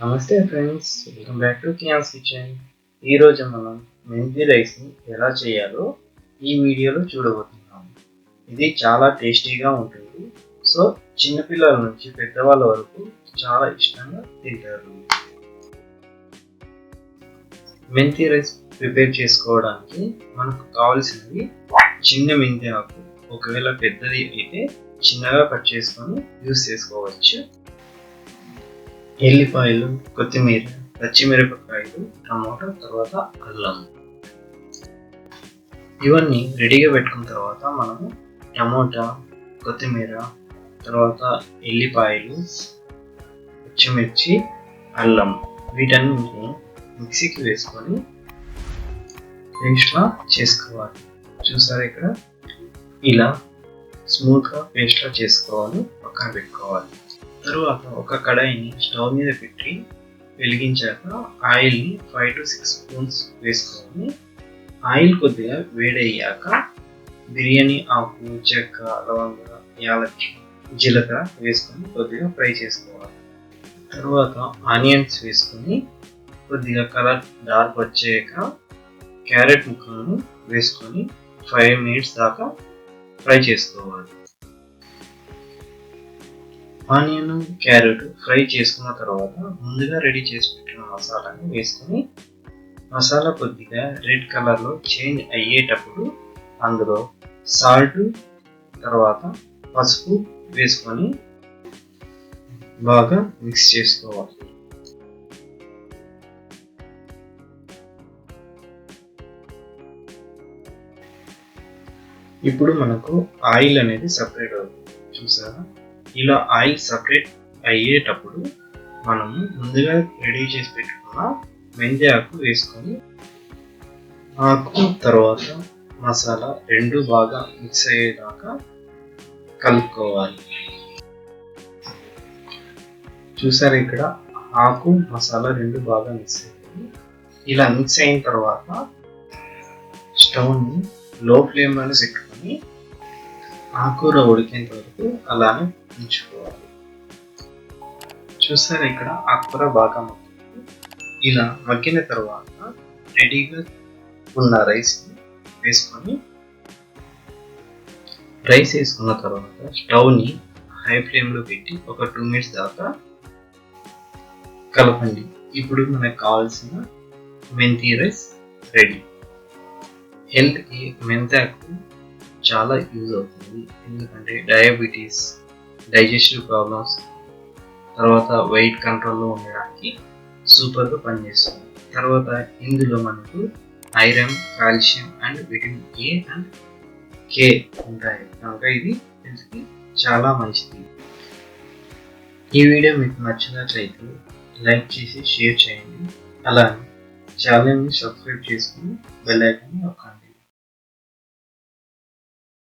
నమస్తే friends, welcome back to కియాన్స్ kitchen. ఈరోజు మనం మెంతి రైస్ని ఎలా చేయాలో ఈ వీడియోలో చూడబోతున్నాం. ఇది చాలా టేస్టీగా ఉంటుంది. సో చిన్నపిల్లల నుంచి పెద్దవాళ్ళ వరకు చాలా ఇష్టంగా తింటారు. మెంతి రైస్ ప్రిపేర్ చేసుకోవడానికి మనకు కావాల్సినవి చిన్న మెంతి ఆకు, ఒకవేళ పెద్దది అయితే చిన్నగా కట్ చేసుకొని యూస్ చేసుకోవచ్చు. ఎల్లిపాయలు, కొత్తిమీర, పచ్చిమిరపకాయలు, టమాటా, తర్వాత అల్లం. ఇవన్నీ రెడీగా పెట్టుకున్న తర్వాత మనము టమాటా, కొత్తిమీర, తర్వాత ఎల్లిపాయలు, పచ్చిమిర్చి, అల్లం వీటన్నిటిని మిక్సీకి వేసుకొని పేస్ట్లా చేసుకోవాలి. చూసారా ఇక్కడ ఇలా స్మూత్గా పేస్ట్లా చేసుకోవాలి, పక్కన పెట్టుకోవాలి. తరువాత ఒక కడాయిని స్టవ్ మీద పెట్టి వెలిగించాక ఆయిల్ని 5 to 6 స్పూన్స్ వేసుకొని ఆయిల్ కొద్దిగా వేడయ్యాక బిర్యానీ ఆకు, చెక్క, లవంగ, యాలక్కి, జీలకర్ర వేసుకొని కొద్దిగా ఫ్రై చేసుకోవాలి. తర్వాత ఆనియన్స్ వేసుకొని కొద్దిగా కలర్ డార్క్ వచ్చాక క్యారెట్ ముక్కలను వేసుకొని 5 minutes దాకా ఫ్రై చేసుకోవాలి. ఆనియన్, క్యారెట్ ఫ్రై చేసుకున్న తర్వాత ముందుగా రెడీ చేసి పెట్టిన మసాలాని వేసుకొని మసాలా కొద్దిగా రెడ్ కలర్లో చేంజ్ అయ్యేటప్పుడు అందులో సాల్ట్, తర్వాత పసుపు వేసుకొని బాగా మిక్స్ చేసుకోవాలి. ఇప్పుడు మనకు ఆయిల్ అనేది సపరేట్ అవుతుంది. చూసారా, ఇలా ఆయిల్ సపరేట్ అయ్యేటప్పుడు మనము ముందుగా రెడీ చేసి పెట్టుకున్న మెంతి ఆకు వేసుకొని ఆకు తర్వాత మసాలా రెండు బాగా మిక్స్ అయ్యేదాకా కలుపుకోవాలి. చూసారా, ఇక్కడ ఆకు మసాలా రెండు బాగా మిక్స్ అయ్యాయి. ఇలా మిక్స్ అయిన తర్వాత స్టవ్ని లో ఫ్లేమ్లోనే పెట్టుకొని ఆకుకూర ఉడికేంత వరకు అలానే ఉంచుకోవాలి. చూసారా, ఇక్కడ ఆకుకూర బాగా మగ్గింది. ఇలా మగ్గిన తర్వాత రెడీగా ఉన్న రైస్ని వేసుకొని రైస్ వేసుకున్న తర్వాత స్టవ్ని హై ఫ్లేమ్లో పెట్టి ఒక 2 minutes దాకా కలపండి. ఇప్పుడు మనకు కావాల్సిన మెంతి రైస్ రెడీ. హెల్త్కి మెంతాకు చాలా యూజ్ అవుతుంది. ఎందుకంటే డయాబెటీస్, డైజెస్టివ్ ప్రాబ్లమ్స్, తర్వాత వెయిట్ కంట్రోల్లో ఉండడానికి సూపర్గా పనిచేస్తుంది. తర్వాత ఇందులో మనకు iron, calcium and vitamin A and కే ఉంటాయి కనుక ఇది హెల్త్కి చాలా మంచిది. ఈ వీడియో మీకు నచ్చినట్లయితే లైక్ చేసి షేర్ చేయండి. అలానే ఛానల్ని సబ్స్క్రైబ్ చేసుకుని బెల్ ఐకాన్ని నొక్కండి.